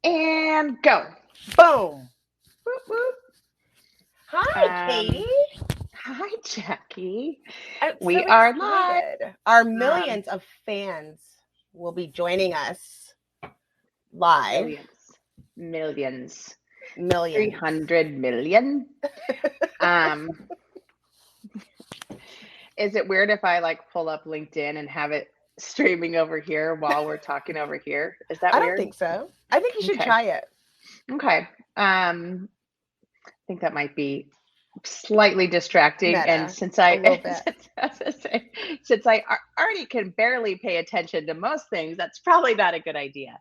And go. Boom. Whoop, whoop. Hi, Katie. Hi, Jackie. I'm We so are live. excited. Our millions of fans will be joining us live. Millions. Millions. 300 million. Is it weird if I pull up LinkedIn and have it streaming over here while we're talking over here? Is that I weird? don't think so. I think you should Okay. try it. Okay. I think that might be slightly distracting. Meta, And since I already can barely pay attention to most things, that's probably not a good idea.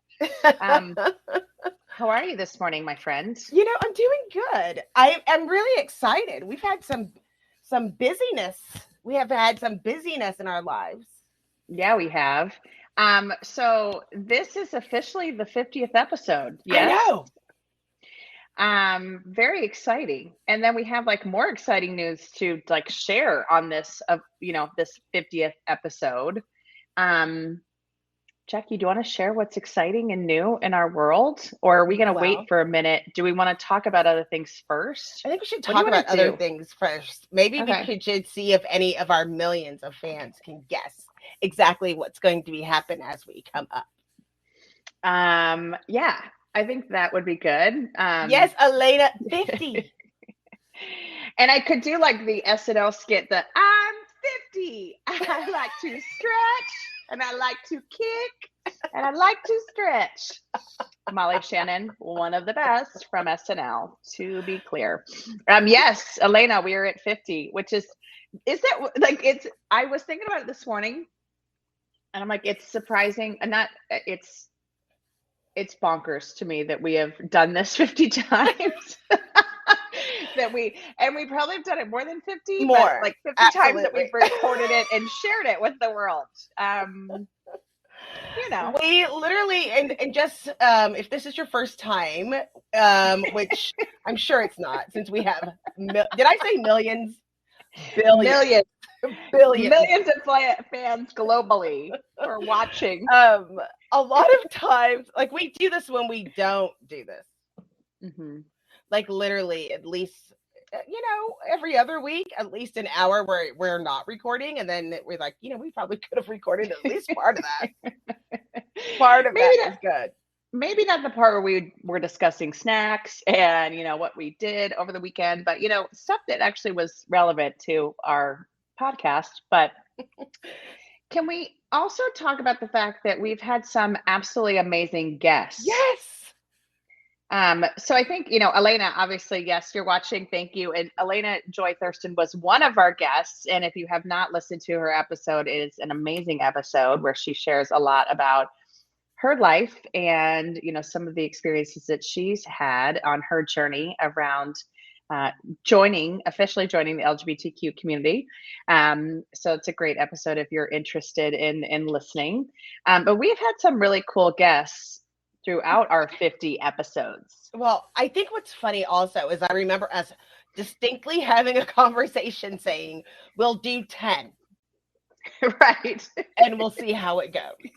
How are you this morning, my friend? I'm doing good. I'm really excited. We've had some busyness. We have had some busyness in our lives. Yeah, we have. So this is officially the 50th episode. Yes? I know. Very exciting. And then we have more exciting news to share on this this 50th episode. Jackie, do you want to share what's exciting and new in our world? Or are we going to wait for a minute? Do we want to talk about other things first? I think we should talk about other things first. Maybe we should see if any of our millions of fans can guess exactly what's going to be happen as we come up. Yeah, I think that would be good. Yes, Elena, 50. And I could do the SNL skit that I'm 50. I like to stretch and I like to kick and I like to stretch. Molly Shannon, one of the best from SNL, to be clear. Yes, Elena, we are at 50, which is that I was thinking about it this morning and I'm it's surprising and it's bonkers to me that we have done this 50 times. we probably have done it more than 50, more, but 50 absolutely. times that we've recorded it and shared it with the world. We literally, and just if this is your first time, which I'm sure it's not, since we have did I say millions? Billions. Millions of fans globally for watching. A lot of times, we do this when we don't do this. Mm-hmm. Literally, at least, every other week, at least an hour where we're not recording, and then we're we probably could have recorded at least part of that. Part of that is good. Maybe not the part where we were discussing snacks and what we did over the weekend, but stuff that actually was relevant to our podcast. But can we also talk about the fact that we've had some absolutely amazing guests? Yes. So I think, Elena, obviously, yes, you're watching. Thank you. And Elena Joy Thurston was one of our guests. And if you have not listened to her episode, it is an amazing episode where she shares a lot about her life and, some of the experiences that she's had on her journey around officially joining the LGBTQ community. So it's a great episode if you're interested in listening. But we've had some really cool guests throughout our 50 episodes. Well, I think what's funny also is I remember us distinctly having a conversation saying, we'll do 10. Right. And we'll see how it goes.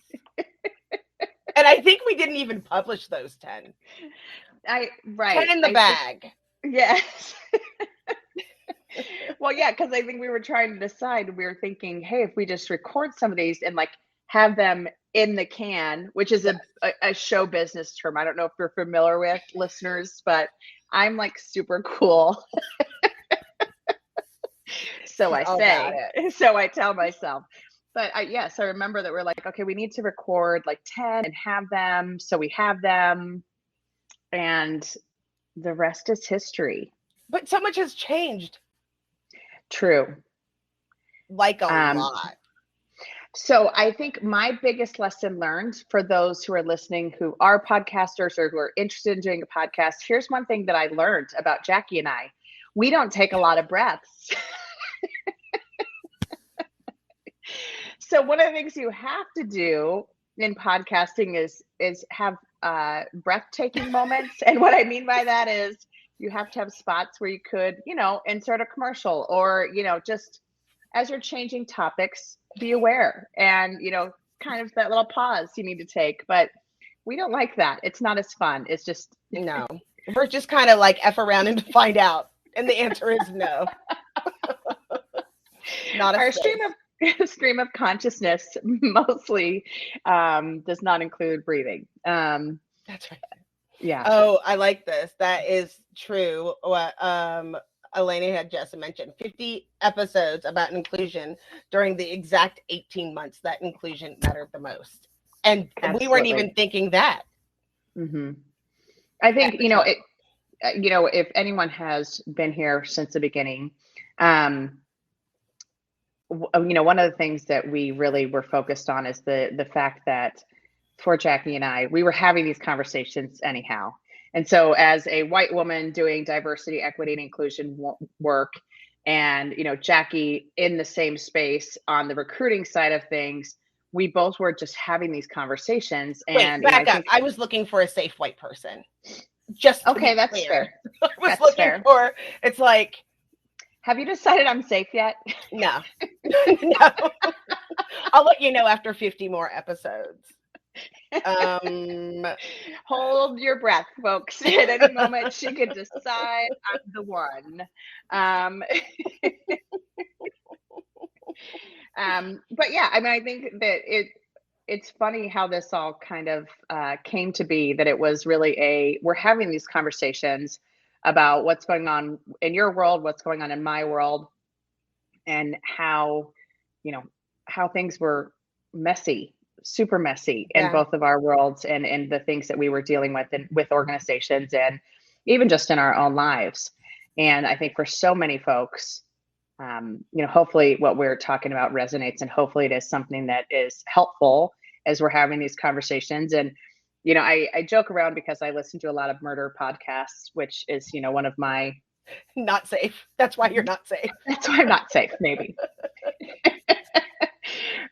And I think we didn't even publish those 10. 10 in the bag. Yes. Well, yeah, because I think we were trying to decide, we were thinking, hey, if we just record some of these and have them in the can, which is a show business term. I don't know if you're familiar with, listeners, but I'm super cool. So I say, so I tell myself. But I remember that we're okay, we need to record 10 and have them. So we have them. And the rest is history. But so much has changed. True. A lot. So I think my biggest lesson learned for those who are listening, who are podcasters or who are interested in doing a podcast, here's one thing that I learned about Jackie and I. We don't take a lot of breaths. So one of the things you have to do in podcasting is have breathtaking moments. And what I mean by that is you have to have spots where you could, insert a commercial or, just as you're changing topics, be aware and, kind of that little pause you need to take. But We don't like that. It's not as fun. It's just No. We're just kind of like F around and find out. And the answer is no. Not a our space. stream of consciousness mostly does not include breathing. That's right. Yeah. Oh, I like this. That is true. What Elena had just mentioned 50 episodes about inclusion during the exact 18 months that inclusion mattered the most. And Absolutely. we weren't even thinking that. Mm-hmm. I think, if anyone has been here since the beginning, one of the things that we really were focused on is the fact that for Jackie and I, we were having these conversations anyhow. And so as a white woman doing diversity, equity, and inclusion work, and, Jackie in the same space on the recruiting side of things, we both were just having these conversations. And wait, back up. I was looking for a safe white person. Just okay, that's clear. fair. I was looking for, it's like, have you decided I'm safe yet? No. No. I'll let you know after 50 more episodes. Hold your breath, folks. At any moment, she could decide I'm the one. But yeah, I mean, I think that it's funny how this all kind of came to be, that it was really we're having these conversations about what's going on in your world, what's going on in my world, and how things were messy, super messy in both of our worlds, and the things that we were dealing with with organizations, and even just in our own lives. And I think for so many folks, hopefully what we're talking about resonates, and hopefully it is something that is helpful as we're having these conversations. And I joke around because I listen to a lot of murder podcasts, which is one of my not safe. That's why you're not safe. That's why I'm not safe, maybe.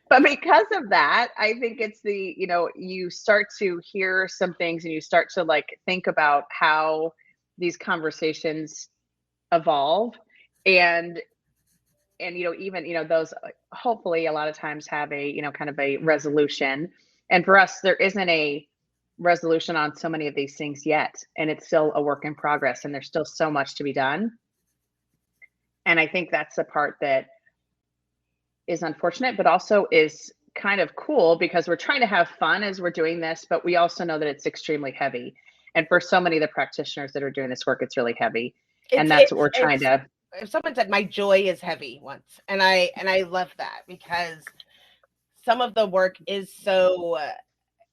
But because of that, I think it's you start to hear some things, and you start to think about how these conversations evolve, and even those hopefully a lot of times have a kind of a resolution. And for us, there isn't a resolution on so many of these things yet, and it's still a work in progress, and there's still so much to be done. And I think that's the part that is unfortunate, but also is kind of cool, because we're trying to have fun as we're doing this, but we also know that it's extremely heavy. And for so many of the practitioners that are doing this work, it's really heavy. And that's what we're trying to. If someone said my joy is heavy once, and I love that, because some of the work is so,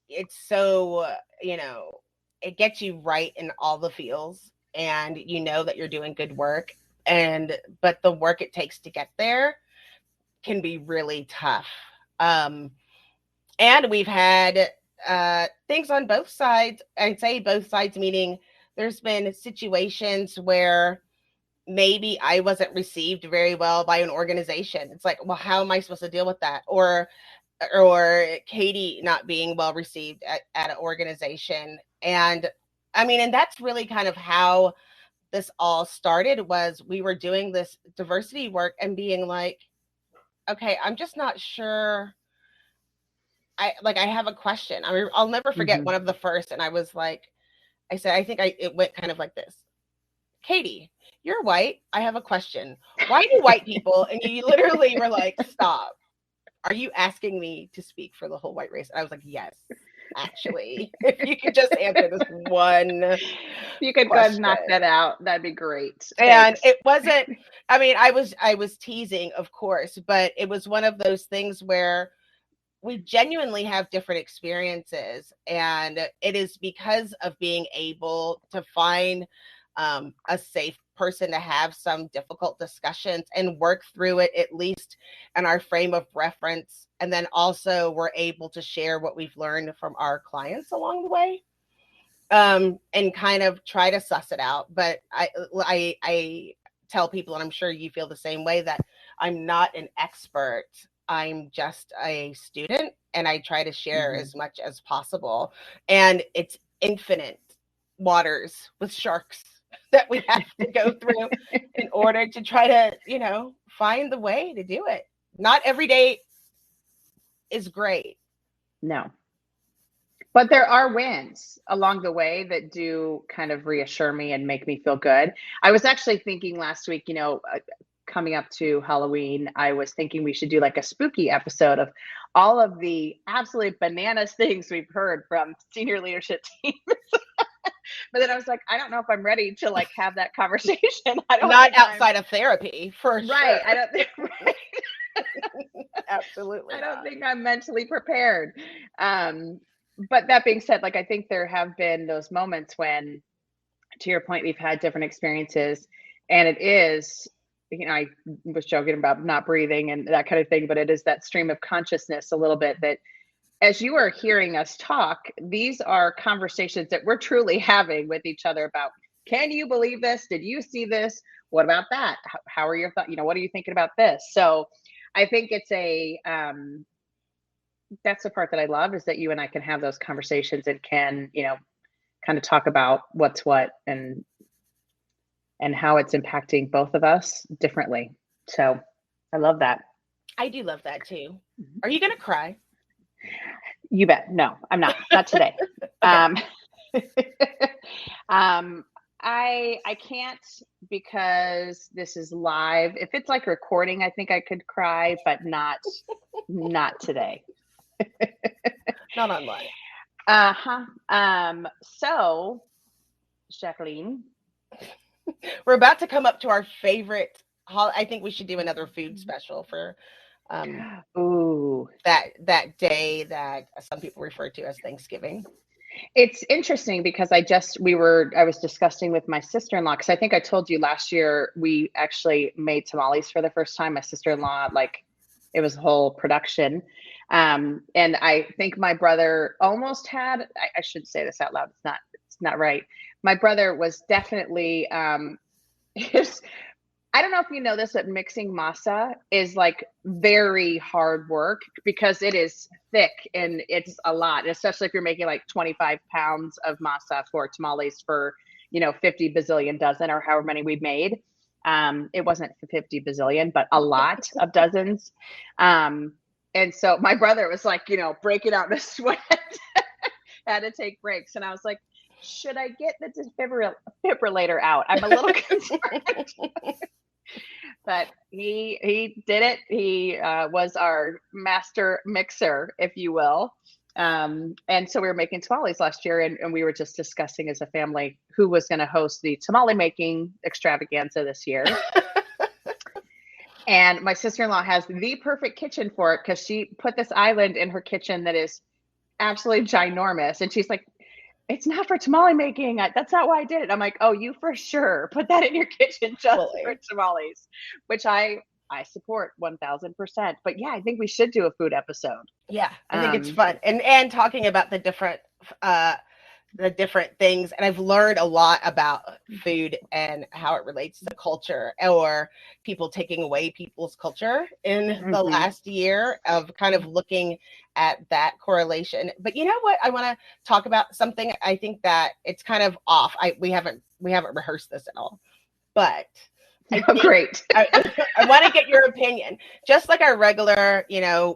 it's so, it gets you right in all the feels, and that you're doing good work, but the work it takes to get there can be really tough. And we've had things on both sides. I'd say both sides, meaning there's been situations where maybe I wasn't received very well by an organization. It's like, well, how am I supposed to deal with that? Or Katie not being well received at an organization. And and that's really kind of how this all started. Was we were doing this diversity work and being like, okay, I'm just not sure. I have a question. I'll never forget one of the first, and I was like, I said, it went kind of like this. Katie, you're white. I have a question. Why do white people, and you literally were like, stop. Are you asking me to speak for the whole white race? And I was like, yes, actually. If you could just answer this one. You could go ahead and knock that out. That'd be great. And it wasn't, I was teasing, of course, but it was one of those things where we genuinely have different experiences. And it is because of being able to find a safe person to have some difficult discussions and work through it, at least in our frame of reference. And then also we're able to share what we've learned from our clients along the way, and kind of try to suss it out. But I tell people, and I'm sure you feel the same way, that I'm not an expert. I'm just a student, and I try to share as much as possible. And it's infinite waters with sharks that we have to go through in order to try to, find the way to do it. Not every day is great. No. But there are wins along the way that do kind of reassure me and make me feel good. I was actually thinking last week, coming up to Halloween, I was thinking we should do like a spooky episode of all of the absolute bananas things we've heard from senior leadership teams. But then I was like, I don't know if I'm ready to like have that conversation. I don't Not think outside of therapy, for right. sure. I don't think right. Absolutely I don't not. think I'm mentally prepared. But that being said, like I think there have been those moments when, to your point, we've had different experiences, and it is, I was joking about not breathing and that kind of thing, but it is that stream of consciousness a little bit that as you are hearing us talk, these are conversations that we're truly having with each other about, can you believe this? Did you see this? What about that? How are your thoughts? What are you thinking about this? So I think it's that's the part that I love, is that you and I can have those conversations and can, kind of talk about what's what and how it's impacting both of us differently. So I love that. I do love that too. Are you gonna cry? You bet. No, I'm not. Not today. I can't, because this is live. If it's like recording, I think I could cry, but not today. Not online. So, Jacqueline, we're about to come up to our favorite. I think we should do another food special for that day that some people refer to as Thanksgiving. It's interesting because I was discussing with my sister-in-law, because I think I told you last year we actually made tamales for the first time. My sister-in-law, it was a whole production. And I think my brother almost had, I shouldn't say this out loud. It's not right. My brother was definitely, I don't know if you know this, but mixing masa is like very hard work because it is thick and it's a lot, especially if you're making like 25 pounds of masa for tamales for, 50 bazillion dozen or however many we made. It wasn't 50 bazillion, but a lot of dozens. And so my brother was like, breaking out in a sweat, had to take breaks. And I was like, should I get the defibrillator out? I'm a little concerned. But he did it. He was our master mixer, if you will. And so we were making tamales last year, and we were just discussing as a family who was going to host the tamale making extravaganza this year. And my sister-in-law has the perfect kitchen for it, because she put this island in her kitchen that is absolutely ginormous. And she's like, it's not for tamale making. That's not why I did it. I'm like, oh, you for sure put that in your kitchen just for tamales, which I support 1000%. But yeah, I think we should do a food episode. Yeah, I think it's fun. And talking about the different things. And I've learned a lot about food and how it relates to culture, or people taking away people's culture in the last year, of kind of looking at that correlation. But you know what? I want to talk about something. I think that it's kind of off. We haven't rehearsed this at all, but great. I want to get your opinion, just like our regular,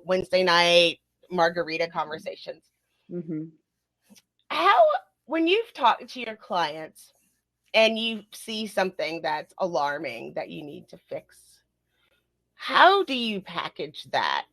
Wednesday night margarita conversations. How, when you've talked to your clients and you see something that's alarming that you need to fix, how do you package that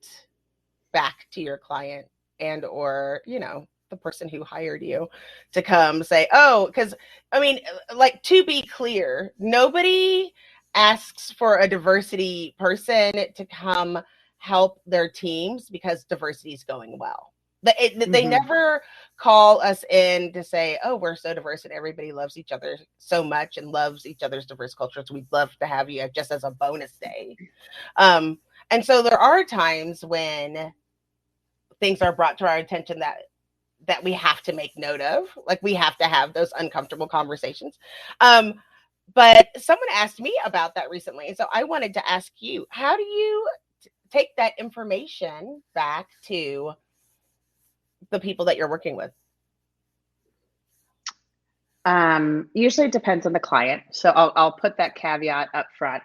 back to your client or the person who hired you to come say, oh, because to be clear, nobody asks for a diversity person to come help their teams because diversity is going well. They never call us in to say, oh, we're so diverse and everybody loves each other so much and loves each other's diverse cultures. We'd love to have you just as a bonus day. And so there are times when things are brought to our attention that we have to make note of, like we have to have those uncomfortable conversations. But someone asked me about that recently. And so I wanted to ask you, how do you take that information back to the people that you're working with? Usually it depends on the client. So I'll put that caveat up front.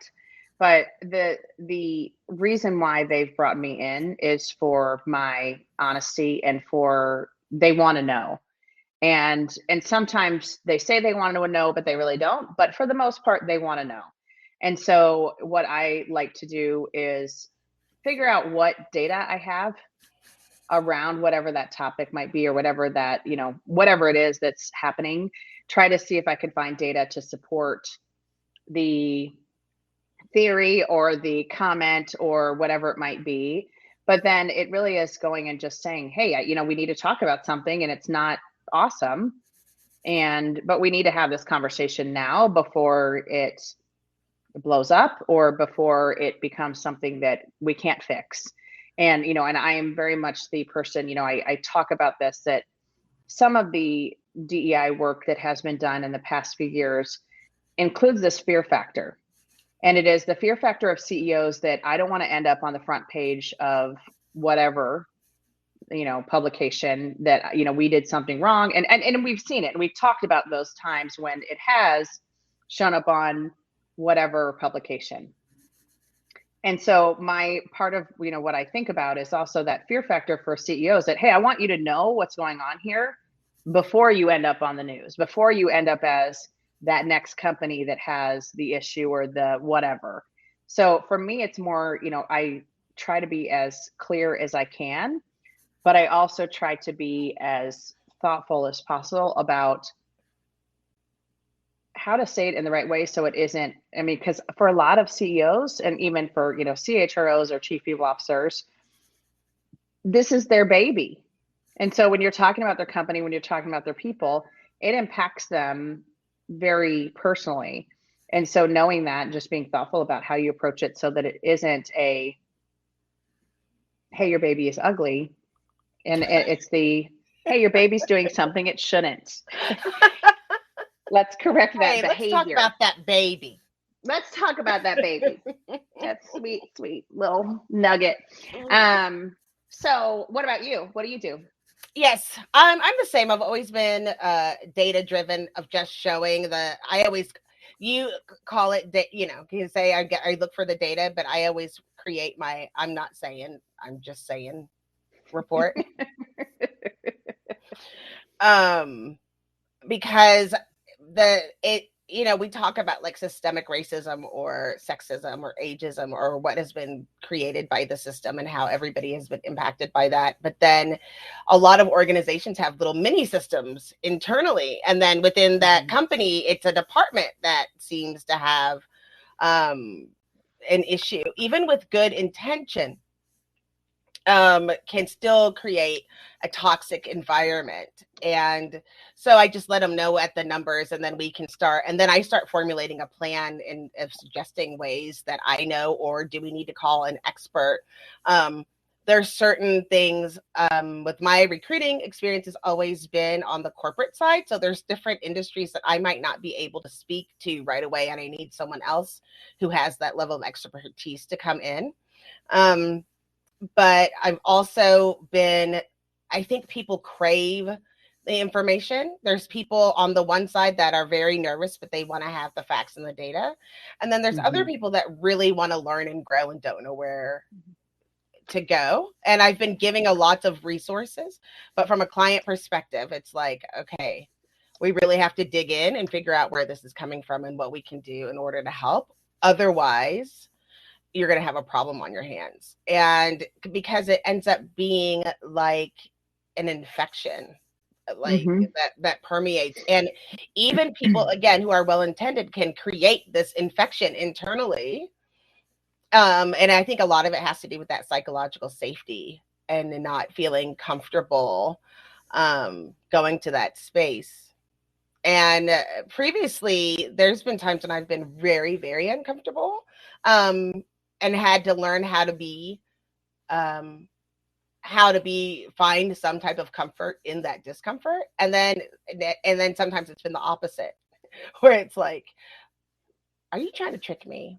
But the reason why they've brought me in is for my honesty and for, they want to know. And sometimes they say they want to know, but they really don't. But for the most part, they want to know. And so what I like to do is figure out what data I have around whatever that topic might be, or whatever that, whatever it is that's happening. Try to see if I could find data to support the theory or the comment or whatever it might be. But then it really is going and just saying, hey, we need to talk about something and it's not awesome. But we need to have this conversation now before it blows up or before it becomes something that we can't fix. And I am very much the person, I talk about this, that some of the DEI work that has been done in the past few years includes this fear factor. And it is the fear factor of CEOs that I don't want to end up on the front page of whatever, publication that, we did something wrong. And we've seen it. And we've talked about those times when it has shown up on whatever publication. And so my part of, what I think about is also that fear factor for CEOs that, hey, I want you to know what's going on here before you end up on the news, before you end up as that next company that has the issue or the whatever. So for me, it's more, I try to be as clear as I can, but I also try to be as thoughtful as possible about how to say it in the right way. So it isn't, because for a lot of CEOs and even for, CHROs or chief people officers, this is their baby. And so when you're talking about their company, when you're talking about their people, it impacts them very personally. And so knowing that and just being thoughtful about how you approach it so that it isn't a, hey, your baby is ugly. And it's the, hey, your baby's doing something it shouldn't. Let's correct that behavior. Let's talk about that baby. Let's talk about that baby. That sweet, sweet little nugget. So what about you? What do you do? Yes, I'm the same. I've always been data driven, of just showing you call it, you say I look for the data, but I always create I'm just saying report. Because we talk about like systemic racism or sexism or ageism or what has been created by the system and how everybody has been impacted by that. But then a lot of organizations have little mini systems internally. And then within that company, it's a department that seems to have an issue, even with good intention. Can still create a toxic environment. And so I just let them know at the numbers, and then we can start. And then I start formulating a plan of suggesting ways that I know, or do we need to call an expert? There's certain things with my recruiting experience has always been on the corporate side. So there's different industries that I might not be able to speak to right away. And I need someone else who has that level of expertise to come in. But I've also I think people crave the information. There's people on the one side that are very nervous, but they want to have the facts and the data. And then there's other people that really want to learn and grow and don't know where to go. And I've been giving a lot of resources, but from a client perspective, it's like, okay, we really have to dig in and figure out where this is coming from and what we can do in order to help. Otherwise, you're going to have a problem on your hands. And because it ends up being like an infection, like that permeates. And even people, again, who are well-intended can create this infection internally. And I think a lot of it has to do with that psychological safety and not feeling comfortable going to that space. And previously, there's been times when I've been very, very uncomfortable. And had to learn how to find some type of comfort in that discomfort. And then sometimes it's been the opposite, where it's like, are you trying to trick me?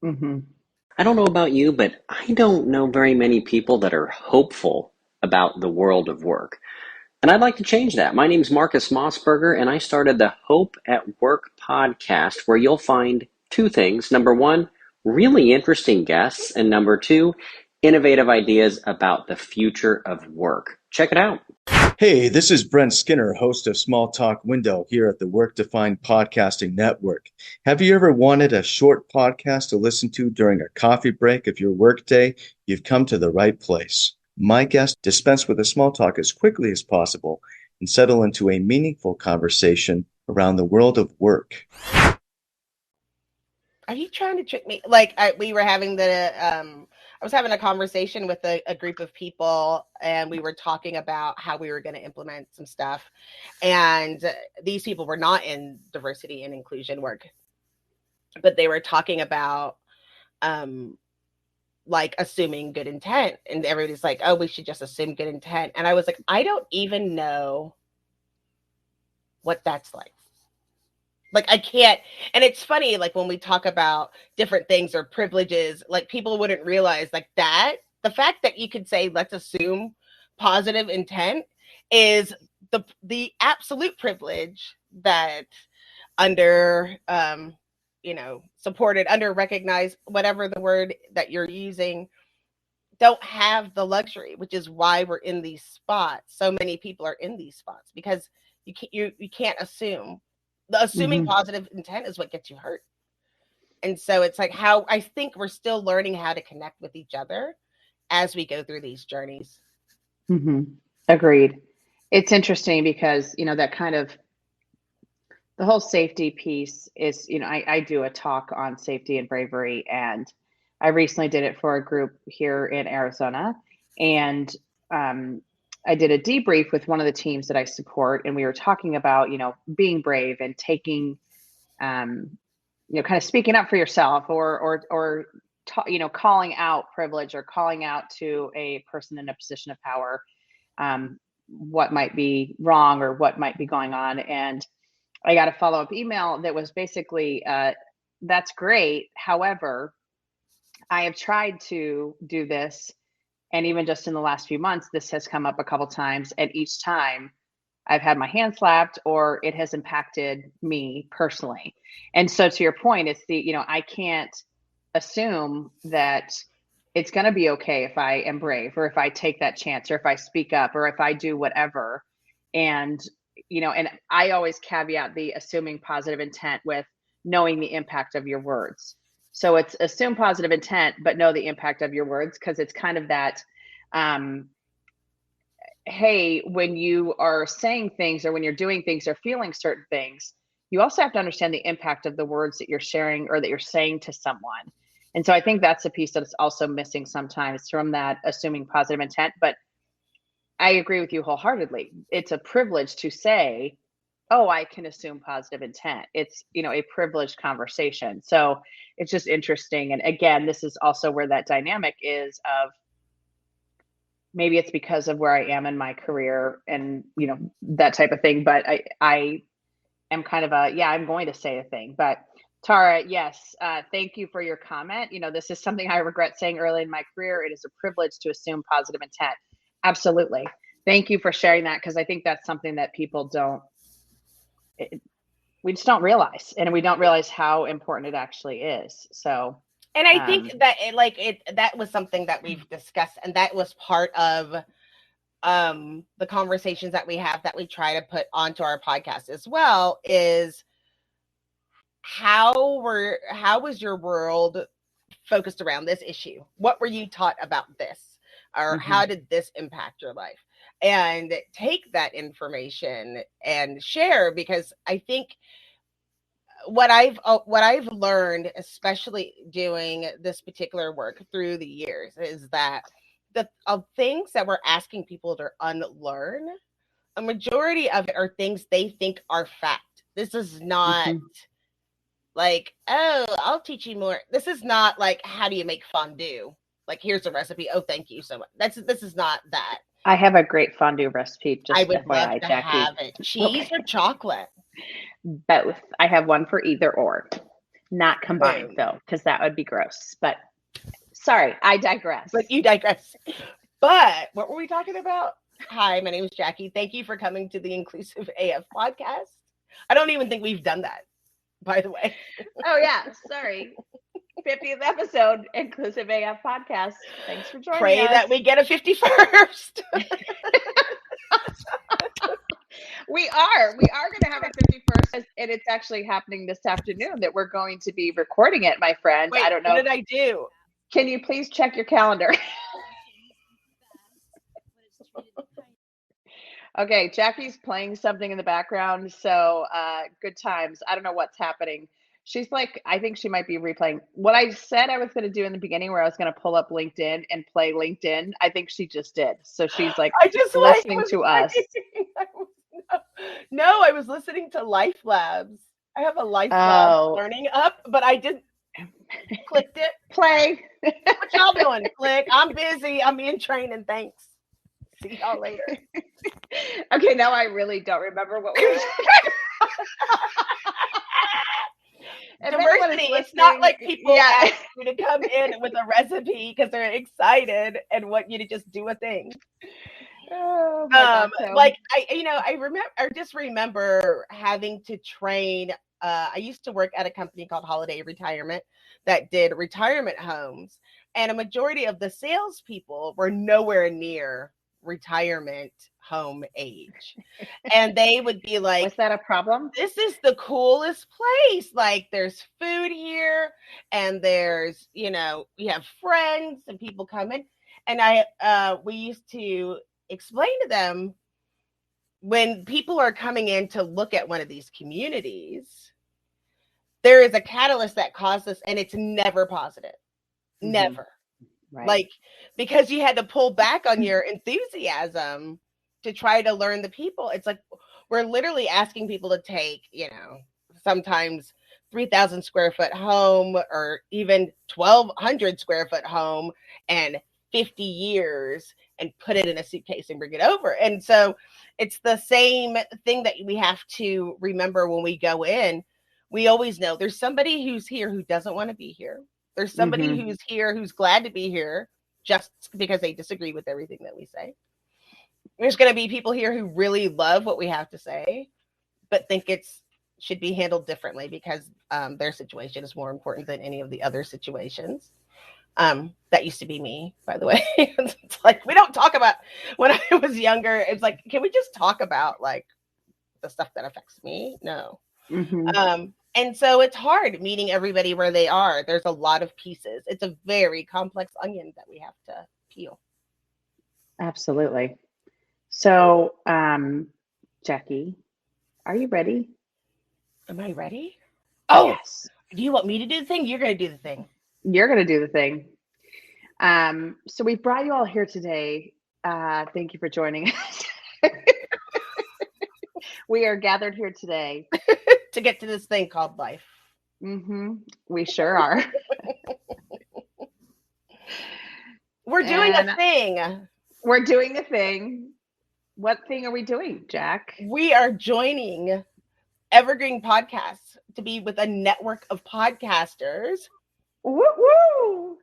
I don't know about you, but I don't know very many people that are hopeful about the world of work. And I'd like to change that. My name is Marcus Mossberger, and I started the Hope at Work podcast, where you'll find two things. Number one, really interesting guests. And number two, innovative ideas about the future of work. Check it out. Hey, this is Brent Skinner, host of Small Talk Window here at the Work Defined Podcasting Network. Have you ever wanted a short podcast to listen to during a coffee break of your workday? You've come to the right place. My guests dispense with the small talk as quickly as possible and settle into a meaningful conversation around the world of work. Are you trying to trick me? Like we were having I was having a conversation with a group of people, and we were talking about how we were going to implement some stuff. And these people were not in diversity and inclusion work, but they were talking about like assuming good intent. And everybody's like, oh, we should just assume good intent. And I was like, I don't even know what that's like. Like I can't, and it's funny, like when we talk about different things or privileges, like people wouldn't realize like that, the fact that you could say, let's assume positive intent is the absolute privilege that under, supported, under recognized, whatever the word that you're using, don't have the luxury, which is why we're in these spots. So many people are in these spots because you can't assume. The assuming positive intent is what gets you hurt. And so it's like how I think we're still learning how to connect with each other as we go through these journeys. Agreed. It's interesting because, that kind of the whole safety piece is, I do a talk on safety and bravery, and I recently did it for a group here in Arizona. And I did a debrief with one of the teams that I support, and we were talking about, being brave and taking, kind of speaking up for yourself or calling out privilege or calling out to a person in a position of power, what might be wrong or what might be going on. And I got a follow-up email that was basically, that's great. However, I have tried to do this, and even just in the last few months, this has come up a couple times. And each time I've had my hand slapped or it has impacted me personally. And so to your point, it's I can't assume that it's going to be okay if I am brave or if I take that chance or if I speak up or if I do whatever. And, and I always caveat the assuming positive intent with knowing the impact of your words. So it's assume positive intent, but know the impact of your words, because it's kind of that, hey, when you are saying things or when you're doing things or feeling certain things, you also have to understand the impact of the words that you're sharing or that you're saying to someone. And so I think that's a piece that's also missing sometimes from that assuming positive intent. But I agree with you wholeheartedly. It's a privilege to say, oh, I can assume positive intent. It's, a privileged conversation. So it's just interesting. And again, this is also where that dynamic is of maybe it's because of where I am in my career and, that type of thing. But I am kind of I'm going to say a thing. But Tara, yes, thank you for your comment. This is something I regret saying early in my career. It is a privilege to assume positive intent. Absolutely. Thank you for sharing that, because I think that's something that people we just don't realize, and we don't realize how important it actually is. So, and I think that that was something that we've discussed, and that was part of the conversations that we have that we try to put onto our podcast as well, is how was your world focused around this issue? What were you taught about this? Or how did this impact your life? And take that information and share, because I think what I've learned, especially doing this particular work through the years, is that the things that we're asking people to unlearn, a majority of it are things they think are fact. This is not like, oh, I'll teach you more. This is not like, how do you make fondue? Like, here's a recipe. Oh, thank you so much. This is not that. I have a great fondue recipe. Just I would FYI, love to Jackie. have it. Cheese or chocolate? Both. I have one for either or. Not combined though, because that would be gross. But sorry, I digress. But you digress. But what were we talking about? Hi, my name is Jackie. Thank you for coming to the Inclusive AF podcast. I don't even think we've done that, by the way. Oh yeah, sorry. 50th episode, Inclusive AF Podcast. Thanks for joining Pray us. that we get a 51st. We are going to have a 51st, and it's actually happening this afternoon that we're going to be recording it, my friend. Wait, I don't know. What did I do? Can you please check your calendar? Okay, Jackie's playing something in the background, so good times. I don't know what's happening. She's like, I think she might be replaying what I said I was going to do in the beginning, where I was going to pull up LinkedIn and play LinkedIn. I think she just did. So she's like I just listening to us. No, I was listening to Life Labs. I have a Life Labs learning up, but I didn't clicked it. Play. What y'all doing? Click. I'm busy. I'm in training. Thanks. See y'all later. Okay, now I really don't remember what we were saying. Diversity. It's not like people ask you to come in with a recipe because they're excited and want you to just do a thing. Oh my God, like I just remember having to train. I used to work at a company called Holiday Retirement that did retirement homes, and a majority of the salespeople were nowhere near retirement home age. And they would be like, was that a problem? This is the coolest place. Like, there's food here, and there's, you have friends and people coming. And we used to explain to them, when people are coming in to look at one of these communities, there is a catalyst that caused this, and it's never positive. Mm-hmm. Never. Right. Like, because you had to pull back on your enthusiasm to try to learn the people. It's like, we're literally asking people to take, sometimes 3,000 square foot home, or even 1,200 square foot home, and 50 years, and put it in a suitcase and bring it over. And so it's the same thing that we have to remember when we go in. We always know there's somebody who's here who doesn't want to be here. There's somebody who's here who's glad to be here just because they disagree with everything that we say. There's going to be people here who really love what we have to say, but think should be handled differently because their situation is more important than any of the other situations. That used to be me, by the way. It's like, we don't talk about when I was younger. It's like, can we just talk about like the stuff that affects me? No. Mm-hmm. And so it's hard meeting everybody where they are. There's a lot of pieces. It's a very complex onion that we have to peel. Absolutely. So, Jackie, are you ready? Am I ready? Oh, yes. Do you want me to do the thing? You're going to do the thing. You're going to do the thing. So we brought you all here today. Thank you for joining us. We are gathered here today to get to this thing called life. Mm-hmm. We sure are. We're doing a thing. We're doing a thing. What thing are we doing, Jack? We are joining Evergreen Podcasts to be with a network of podcasters. Woo-woo!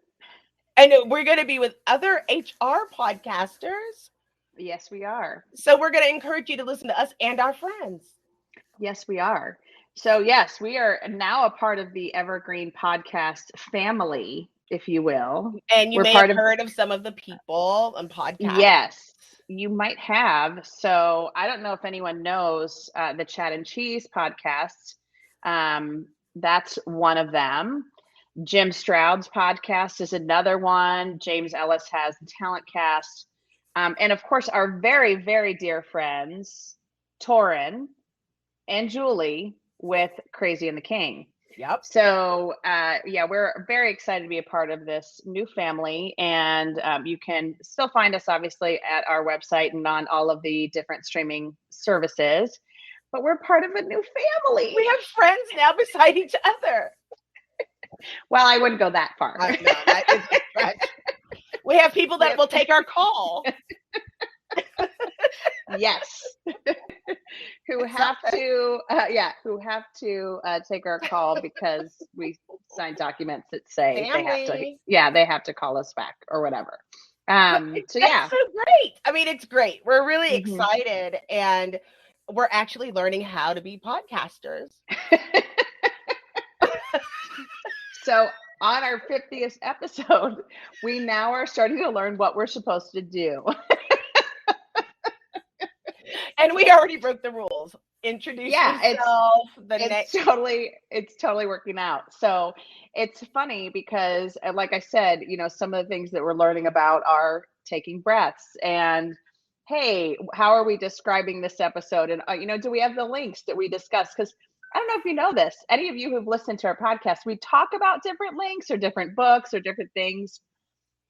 And we're going to be with other HR podcasters. Yes, we are. So we're going to encourage you to listen to us and our friends. Yes, we are. So yes, we are now a part of the Evergreen Podcast family, if you will. And you may have heard of some of the people on podcasts. Yes, you might have. So I don't know if anyone knows the Chat and Cheese podcast. That's one of them. Jim Stroud's podcast is another one. James Ellis has the Talent Cast. And of course, our very, very dear friends, Torin and Julie with Crazy and the King. Yep. So, we're very excited to be a part of this new family. And you can still find us, obviously, at our website and on all of the different streaming services. But we're part of a new family. We have friends now beside each other. Well, I wouldn't go that far. No, that is right. We have people that will take our call. Yes. who have to take our call because we signed documents that say they have to call us back or whatever. That's so great. I mean, it's great. We're really excited, and we're actually learning how to be podcasters. So on our 50th episode, we now are starting to learn what we're supposed to do. And we already broke the rules. Introduce yourself. It's totally working out. So it's funny because, like I said, some of the things that we're learning about are taking breaths and, hey, how are we describing this episode? And, do we have the links that we discussed? Because I don't know if you know this, any of you who've listened to our podcast, we talk about different links or different books or different things.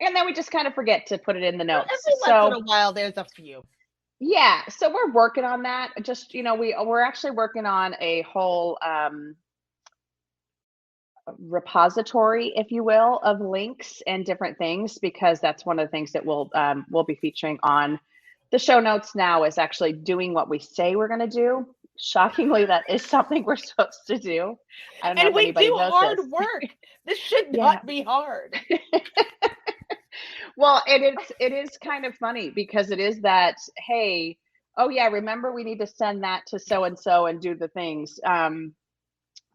And then we just kind of forget to put it in the notes. Every once in a while, there's a few. Yeah, so we're working on that. Just, we're actually working on a whole repository, if you will, of links and different things, because that's one of the things that we'll be featuring on the show notes now, is actually doing what we say we're going to do. Shockingly, that is something we're supposed to do. I don't know if anybody knows this. And we do hard work. This should not be hard. Well, it is kind of funny because it is that, hey, oh yeah, remember we need to send that to so-and-so and do the things.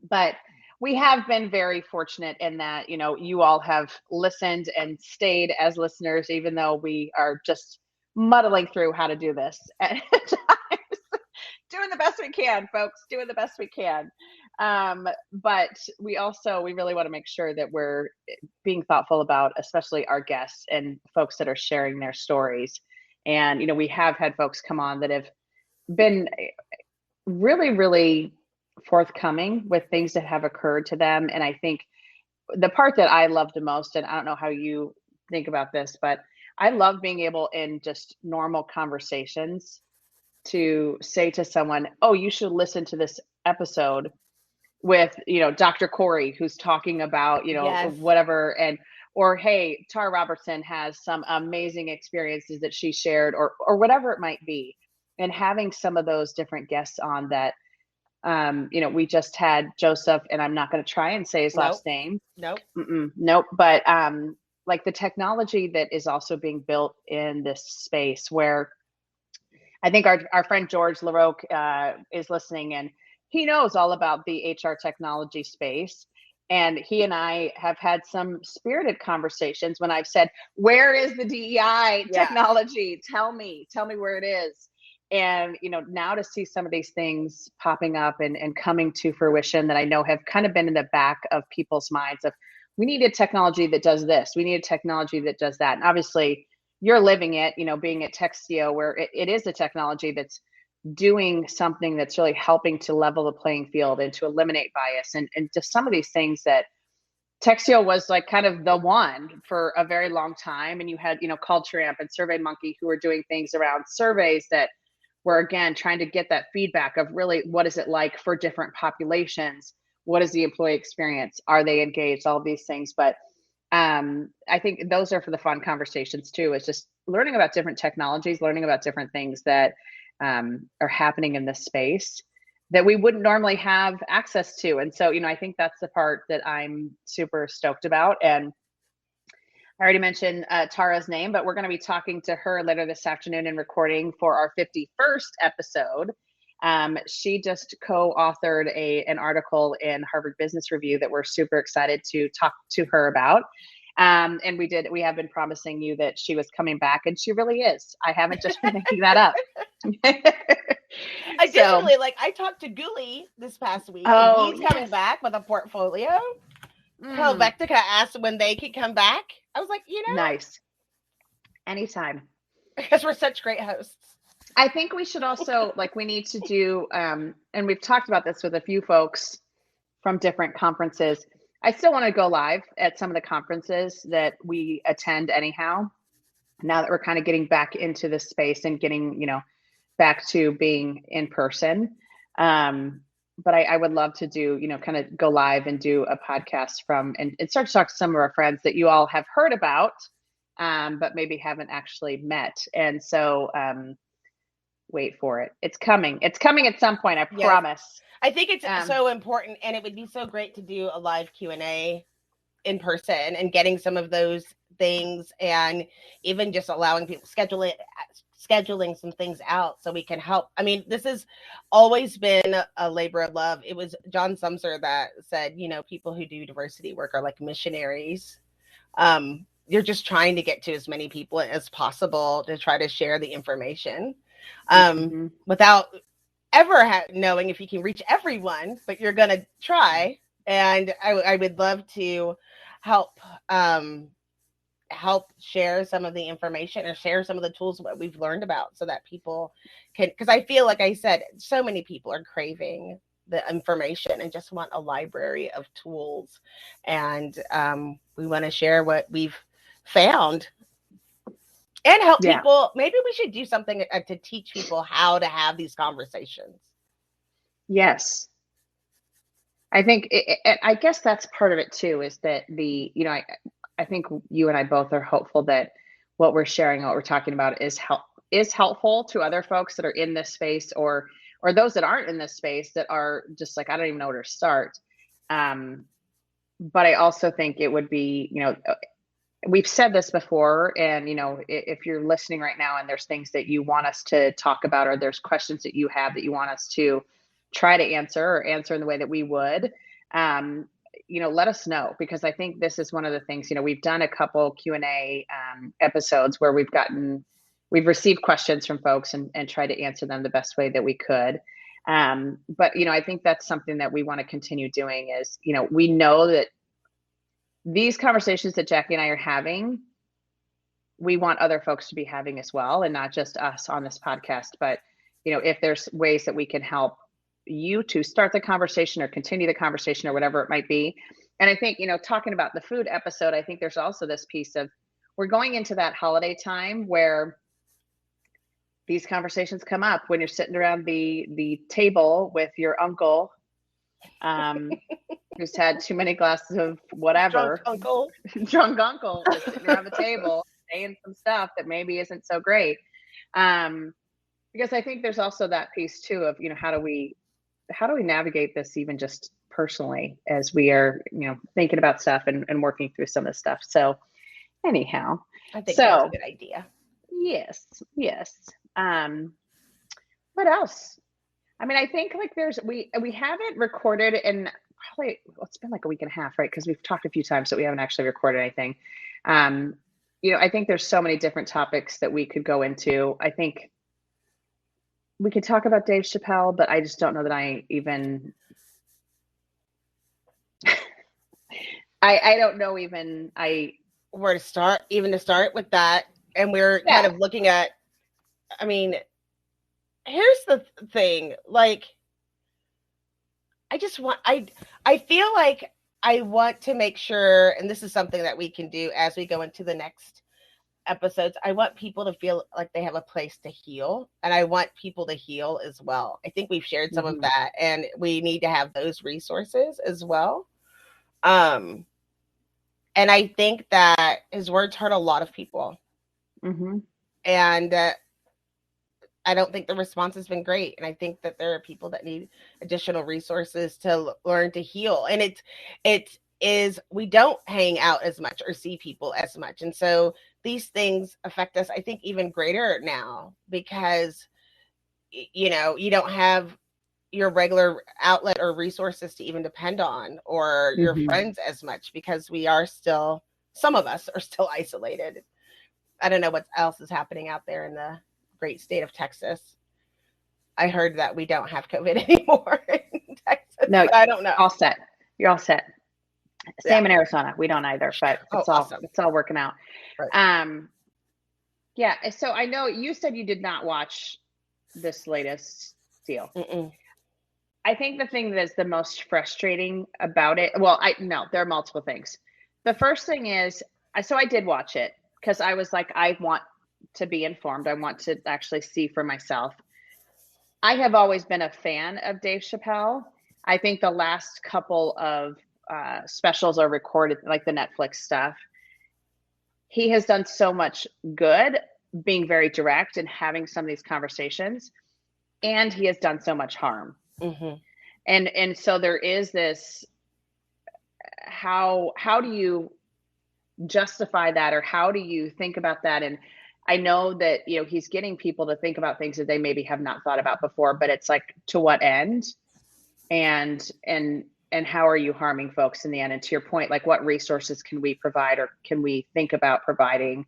But we have been very fortunate in that, you all have listened and stayed as listeners, even though we are just muddling through how to do this at times. Doing the best we can, folks, doing the best we can. But we really want to make sure that we're being thoughtful about, especially our guests and folks that are sharing their stories. And, we have had folks come on that have been really, really forthcoming with things that have occurred to them. And I think the part that I love the most, and I don't know how you think about this, but I love being able in just normal conversations to say to someone, oh, you should listen to this episode with, Dr. Corey, who's talking about, whatever. Or, hey, Tara Robertson has some amazing experiences that she shared, or whatever it might be. And having some of those different guests on that, we just had Joseph, and I'm not going to try and say his last name. Nope. Nope. But like the technology that is also being built in this space, where I think our friend George LaRoque is listening, and he knows all about the HR technology space. And he and I have had some spirited conversations when I've said, where is the DEI technology? Tell me where it is. And, now to see some of these things popping up and coming to fruition that I know have kind of been in the back of people's minds of, we need a technology that does this. We need a technology that does that. And obviously you're living it, being at Textio, where it is a technology that's doing something that's really helping to level the playing field and to eliminate bias and just some of these things that Textio was like kind of the one for a very long time. And you had, Culture Amp and SurveyMonkey, who were doing things around surveys that were, again, trying to get that feedback of really what is it like for different populations? What is the employee experience? Are they engaged? All of these things. But I think those are for the fun conversations too. It's just learning about different technologies, learning about different things that are happening in this space that we wouldn't normally have access to. And so, I think that's the part that I'm super stoked about. And I already mentioned Tara's name, but we're going to be talking to her later this afternoon and recording for our 51st episode. She just co-authored an article in Harvard Business Review that we're super excited to talk to her about. And we have been promising you that she was coming back, and she really is. I haven't just been making that up. Additionally, I talked to Guli this past week. Oh, and he's coming back with a portfolio. Helvetica asked when they could come back. I was like, nice. Anytime. Because we're such great hosts. I think we should also, we need to do, and we've talked about this with a few folks from different conferences. I still want to go live at some of the conferences that we attend anyhow, now that we're kind of getting back into this space and getting, back to being in person. But I would love to do, kind of go live and do a podcast and start to talk to some of our friends that you all have heard about, but maybe haven't actually met. And so wait for it. It's coming. It's coming at some point. I promise. I think it's so important, and it would be so great to do a live Q&A in person and getting some of those things, and even just allowing people schedule it scheduling some things out so we can help. I mean, this has always been a labor of love. It was John Sumser that said, you know, people who do diversity work are like missionaries. You're just trying to get to as many people as possible to try to share the information without ever knowing if you can reach everyone, but you're going to try. And I would love to help help share some of the information or share some of the tools what we've learned about so that people can, because I feel like I said, so many people are craving the information and just want a library of tools. And we want to share what we've found and help people. Maybe we should do something to teach people how to have these conversations. Yes. I think, I guess that's part of it too, is that I think you and I both are hopeful that what we're sharing, what we're talking about is helpful to other folks that are in this space or those that aren't in this space that are just like, I don't even know where to start. But I also think it would be, we've said this before, and, if you're listening right now and there's things that you want us to talk about, or there's questions that you have that you want us to try to answer in the way that we would, let us know, because I think this is one of the things, we've done a couple Q&A episodes where we've received questions from folks and tried to answer them the best way that we could. But, I think that's something that we want to continue doing is, we know that these conversations that Jackie and I are having, we want other folks to be having as well, and not just us on this podcast. But, if there's ways that we can help you to start the conversation or continue the conversation or whatever it might be. And I think, talking about the food episode, I think there's also this piece of, we're going into that holiday time where these conversations come up when you're sitting around the table with your uncle, who's had too many glasses of whatever. Drunk uncle is sitting around the table saying some stuff that maybe isn't so great. Because I think there's also that piece too of, how do we navigate this even just personally as we are, thinking about stuff and working through some of the stuff. So anyhow, I think that's a good idea. Yes. What else? I mean, I think like we haven't recorded in probably, it's been like a week and a half, right? Because we've talked a few times, but we haven't actually recorded anything. I think there's so many different topics that we could go into. I think we could talk about Dave Chappelle, but I just don't know that I even, I don't know even where to start with that. And we're kind of looking at, I mean, here's the thing, like, I feel like I want to make sure, and this is something that we can do as we go into the next episodes, I want people to feel like they have a place to heal, and I want people to heal as well. I think we've shared some of that, and we need to have those resources as well. And I think that his words hurt a lot of people. And I don't think the response has been great. And I think that there are people that need additional resources to learn to heal. And it is, we don't hang out as much or see people as much. And so these things affect us, I think, even greater now, because, you don't have your regular outlet or resources to even depend on, or your friends as much, because some of us are still isolated. I don't know what else is happening out there in the great state of Texas. I heard that we don't have COVID anymore in Texas. No, I don't know. All set. You're all set. Same in Arizona. We don't either, but awesome. It's all working out. Right. Yeah. So I know you said you did not watch this latest deal. I think the thing that's the most frustrating about it, there are multiple things. The first thing is, so I did watch it because I was like, I want to be informed. I want to actually see for myself. I have always been a fan of Dave Chappelle. I think the last couple of specials are recorded, like the Netflix stuff. He has done so much good being very direct and having some of these conversations, and he has done so much harm. And so there is this, how do you justify that, or how do you think about that? And I know that, you know, he's getting people to think about things that they maybe have not thought about before, but it's like, to what end? And how are you harming folks in the end? And to your point, like, what resources can we provide, or can we think about providing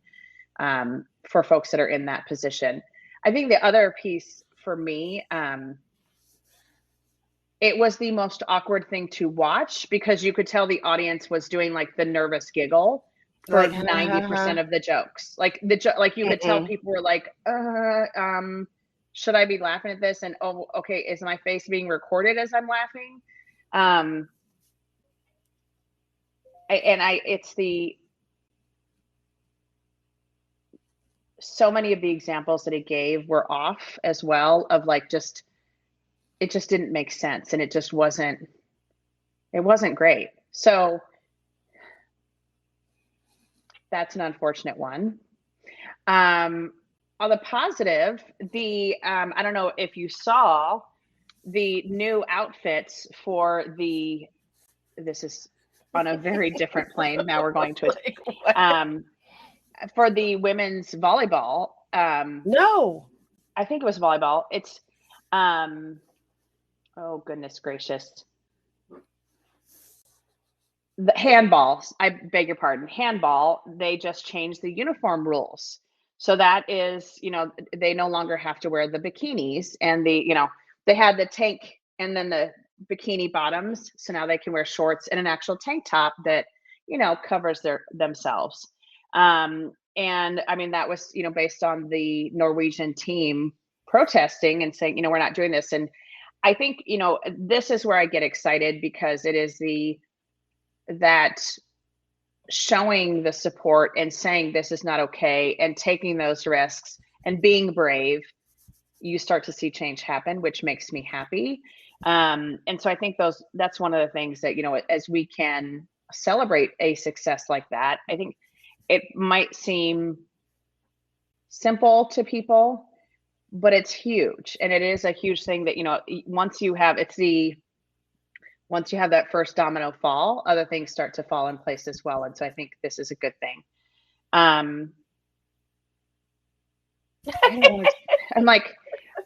for folks that are in that position? I think the other piece for me, it was the most awkward thing to watch, because you could tell the audience was doing like the nervous giggle for Like, 90% of the jokes. Like like you could tell people were like, should I be laughing at this? And, oh, okay, is my face being recorded as I'm laughing? So many of the examples that he gave were off as well, of like, it just didn't make sense, and it wasn't great. So that's an unfortunate one. On the positive, I don't know if you saw the new outfits for this is on a very different plane. Now we're going to for the women's volleyball. No. I think it was volleyball. It's oh goodness gracious. The handball, I beg your pardon, handball, they just changed the uniform rules. So that is, you know, they no longer have to wear the bikinis, and they had the tank and then the bikini bottoms. So now they can wear shorts and an actual tank top that, you know, covers themselves. And I mean, that was, you know, based on the Norwegian team protesting and saying, you know, we're not doing this. And I think, you know, this is where I get excited, because it is that showing the support and saying this is not okay and taking those risks and being brave, you start to see change happen, which makes me happy. And so I think that's one of the things that, you know, as we can celebrate a success like that, I think it might seem simple to people, but it's huge. And it is a huge thing that, you know, once you have that first domino fall, other things start to fall in place as well. And so I think this is a good thing. I'm like,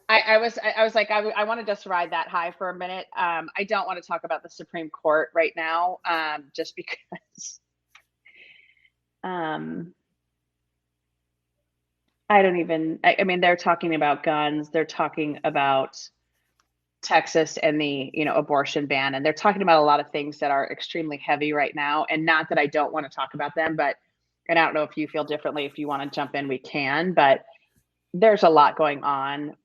I was like, I want to just ride that high for a minute. I don't want to talk about the Supreme Court right now, just because I mean, they're talking about guns, they're talking about Texas and the, you know, abortion ban, and they're talking about a lot of things that are extremely heavy right now. And not that I don't want to talk about them, but, and I don't know if you feel differently. If you want to jump in, we can, but there's a lot going on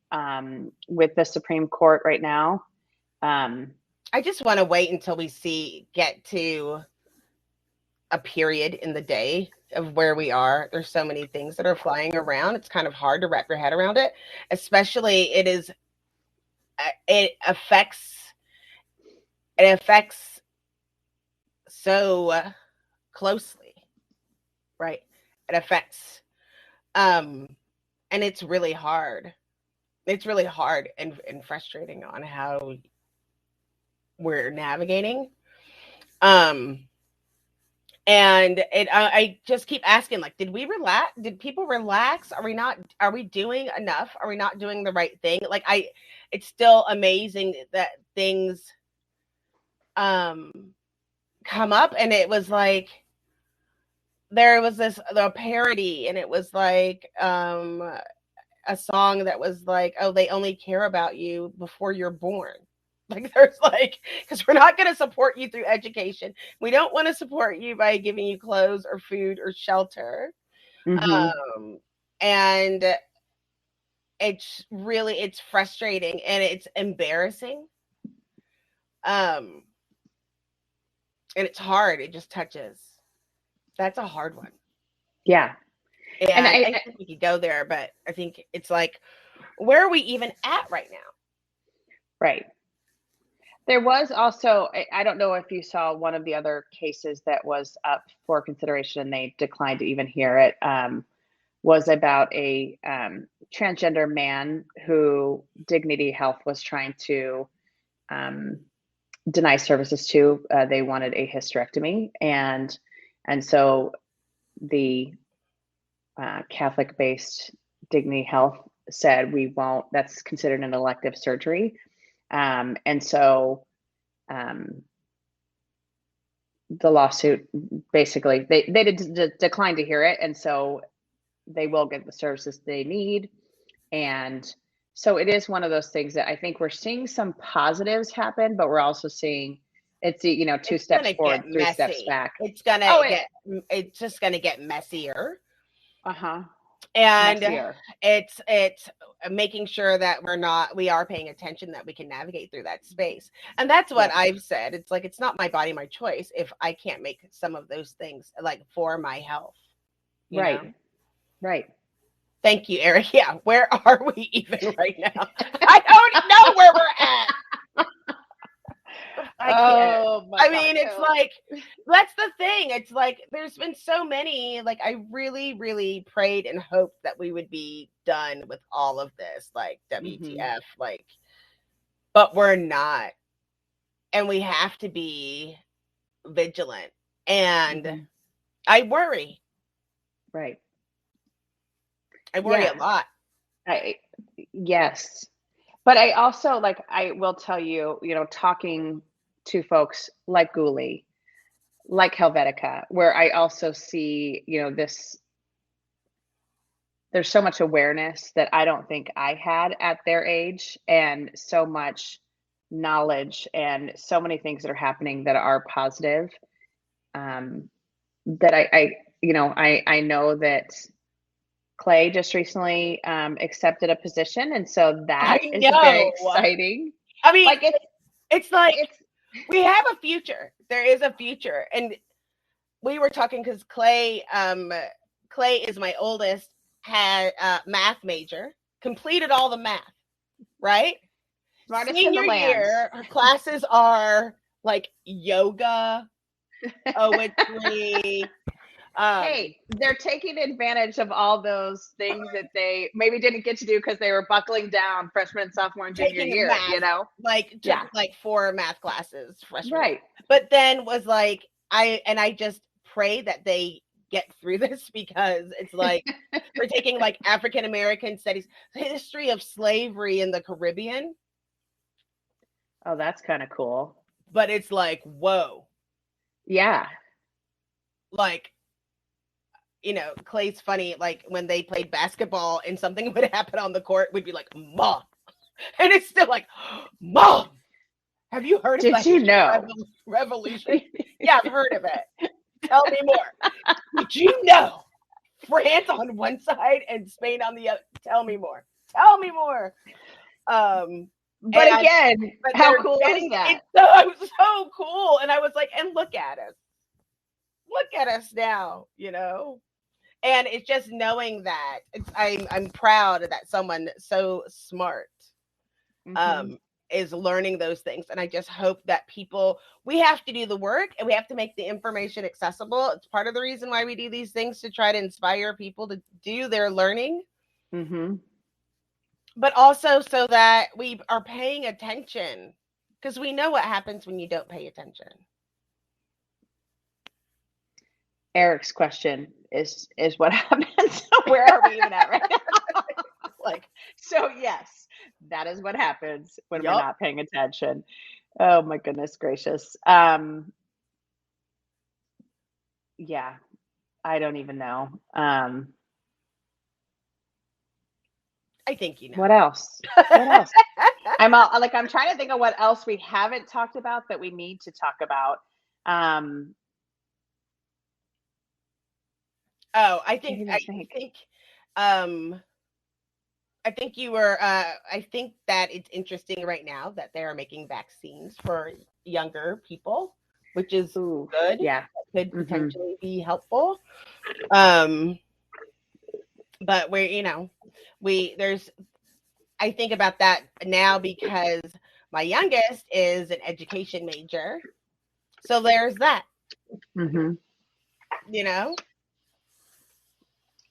with the Supreme Court right now. I just want to wait until we get to a period in the day of where we are. There's so many things that are flying around. It's kind of hard to wrap your head around it, especially it affects so closely, right? It affects, and it's really hard. It's really hard and frustrating on how we're navigating. And I just keep asking, like, did we relax? Did people relax? Are we doing enough? Are we not doing the right thing? Like, it's still amazing that things come up, and it was like, there was the parody, and it was like a song that was like, oh, they only care about you before you're born. Like, there's like, because we're not going to support you through education. We don't want to support you by giving you clothes or food or shelter. Mm-hmm. And it's frustrating and it's embarrassing. And it's hard. It just touches. That's a hard one. Yeah. And I think we could go there, but I think it's like, where are we even at right now? Right. There was also, I don't know if you saw one of the other cases that was up for consideration and they declined to even hear it, was about a transgender man who Dignity Health was trying to deny services to. They wanted a hysterectomy. And so the Catholic-based Dignity Health said we won't. That's considered an elective surgery, and so the lawsuit basically they did decline to hear it, and so they will get the services they need. And so it is one of those things that I think we're seeing some positives happen, but we're also seeing it's two It's steps gonna forward, get 3 steps messy. back. It's gonna Oh, it's just gonna get messier. Uh-huh. And Messier. it's making sure that we are paying attention, that we can navigate through that space. And that's what Yeah. I've said. It's like, it's not my body, my choice if I can't make some of those things like for my health. you Right. know? Right. Thank you, Eric. Yeah, where are we even right now? I don't know where we're at. I can't. Oh my I God. mean, it's like, that's the thing. It's like, there's been so many, like, I really, really prayed and hoped that we would be done with all of this, like, WTF, like, but we're not. And we have to be vigilant. And I worry. Right. I worry a lot. Yes. But I also, like, I will tell you, talking to folks like Guli, like Helvetica, where I also see, there's so much awareness that I don't think I had at their age, and so much knowledge and so many things that are happening that are positive. That I know that Clay just recently accepted a position, and so that is very exciting. I mean, like it's like we have a future. There is a future, and we were talking because Clay is my oldest, had a math major, completed all the math, right? Smartest Senior in the land. year, her classes are like yoga, poetry. Hey, they're taking advantage of all those things that they maybe didn't get to do because they were buckling down freshman, sophomore, and junior year. Math, like took like 4 math classes freshman, right? But then was like, I just pray that they get through this, because it's like we're taking like African American studies, history of slavery in the Caribbean. Oh, that's kind of cool. But it's like, whoa. Yeah. Like, Clay's funny. Like when they played basketball and something would happen on the court, we'd be like, Mom. And it's still like, Mom, have you heard of that revolution? Yeah, I've heard of it. Tell me more. Did you know France on one side and Spain on the other? Tell me more. Tell me more. But how cool is that? It was so cool. And I was like, and look at us. Look at us now, And it's just knowing that I'm proud that someone so smart is learning those things. And I just hope that we have to do the work, and we have to make the information accessible. It's part of the reason why we do these things, to try to inspire people to do their learning. But also so that we are paying attention, because we know what happens when you don't pay attention. Eric's question is what happens? Where are we even at right now? So yes, that is what happens when we're not paying attention. Oh my goodness gracious. Yeah, I don't even know. I think you know. What else? I'm trying to think of what else we haven't talked about that we need to talk about. I think that it's interesting right now that they are making vaccines for younger people, which is good. Yeah, that could potentially be helpful. But I think about that now because my youngest is an education major, so there's that.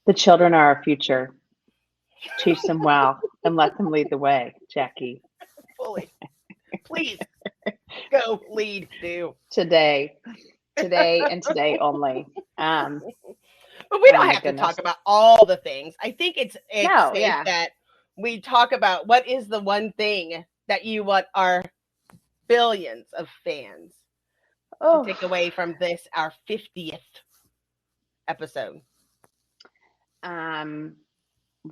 The children are our future. Teach them well and let them lead the way, Jackie. Fully. Please go lead, do. Today and today only. But we Oh don't my have to goodness. talk about all the things. I think it's No, safe yeah. that we talk about what is the one thing that you want our billions of fans to Oh, take away from this, our 50th episode.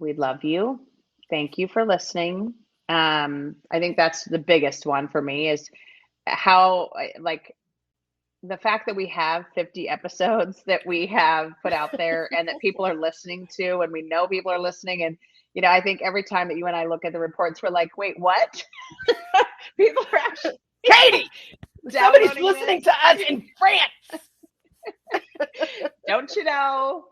we love you. Thank you for listening. I think that's the biggest one for me is how like the fact that we have 50 episodes that we have put out there and that people are listening to, and we know people are listening. And, you know, I think every time that you and I look at the reports, we're like, wait, what? People are actually Katie, somebody's downloading listening this. to us in France. Don't you know?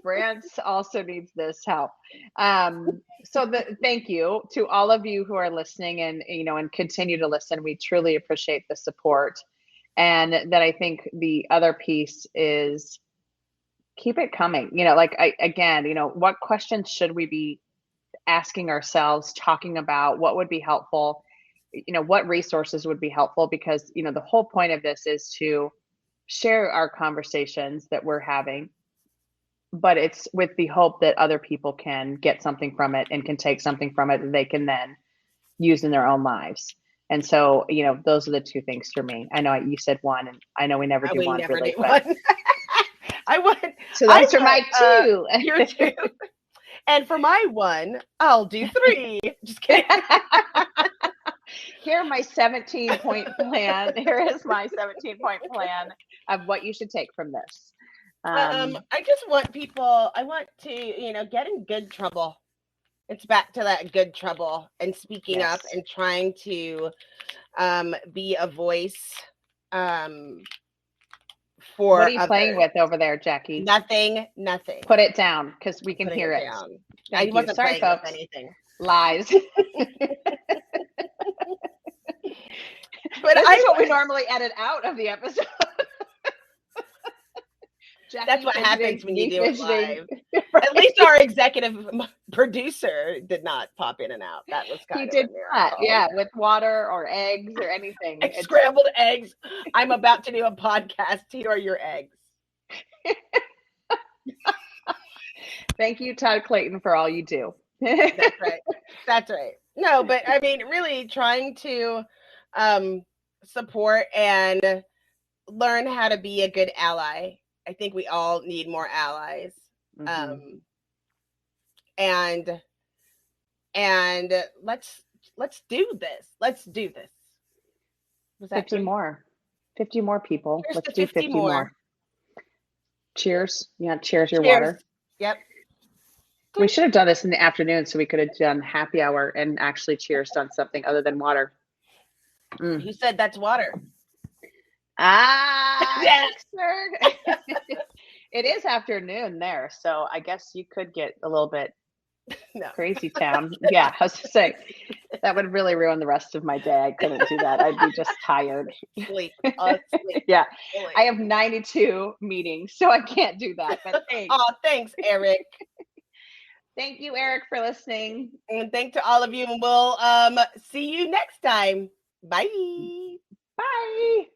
France also needs this help. Thank you to all of you who are listening and, you know, and continue to listen. We truly appreciate the support. And then I think the other piece is keep it coming. You know, like again, you know, what questions should we be asking ourselves, talking about? What would be helpful? You know, what resources would be helpful? Because, you know, the whole point of this is to share our conversations that we're having, but it's with the hope that other people can get something from it and can take something from it that they can then use in their own lives. And so, you know, those are the two things for me. I know you said one, and I know we never do We one never really, do but one. I would. so those are my two. Your two. And for my one, I'll do 3. Just kidding. Here are my 17-point plan. Here is my 17-point plan of what you should take from this. I just want people, I want to, you know, get in good trouble. It's back to that good trouble and speaking up and trying to be a voice for what are you others. playing with over there, Jackie? Nothing. Put it down because we can hear it. I wasn't Sorry, playing folks. with anything. Lies. But this is what we normally edit out of the episode. Jackie, that's what happens when you do it live. Right. At least our executive producer did not pop in and out. That was kind of a miracle. Not. Yeah, with water or eggs or anything. Scrambled eggs. I'm about to do a podcast. Here are your eggs. Thank you, Todd Clayton, for all you do. That's right. That's right. No, but I mean, really trying to support and learn how to be a good ally. I think we all need more allies. Mm-hmm. And let's do this. Let's do this. Was that 50 more? 50 more people. Here's let's do 50 more. Cheers. Yeah, cheers your water. Yep. We should have done this in the afternoon so we could have done happy hour and actually cheers on something other than water. Who said that's water? Yes, sir. It is afternoon there, so I guess you could get a little bit crazy town. Yeah, I was to say that would really ruin the rest of my day. I couldn't do that. I'd be just tired. Sleep. Yeah, I have 92 meetings, so I can't do that. But thanks. Oh, thanks, Eric. Thank you, Eric, for listening. And thanks to all of you. And we'll see you next time. Bye. Bye.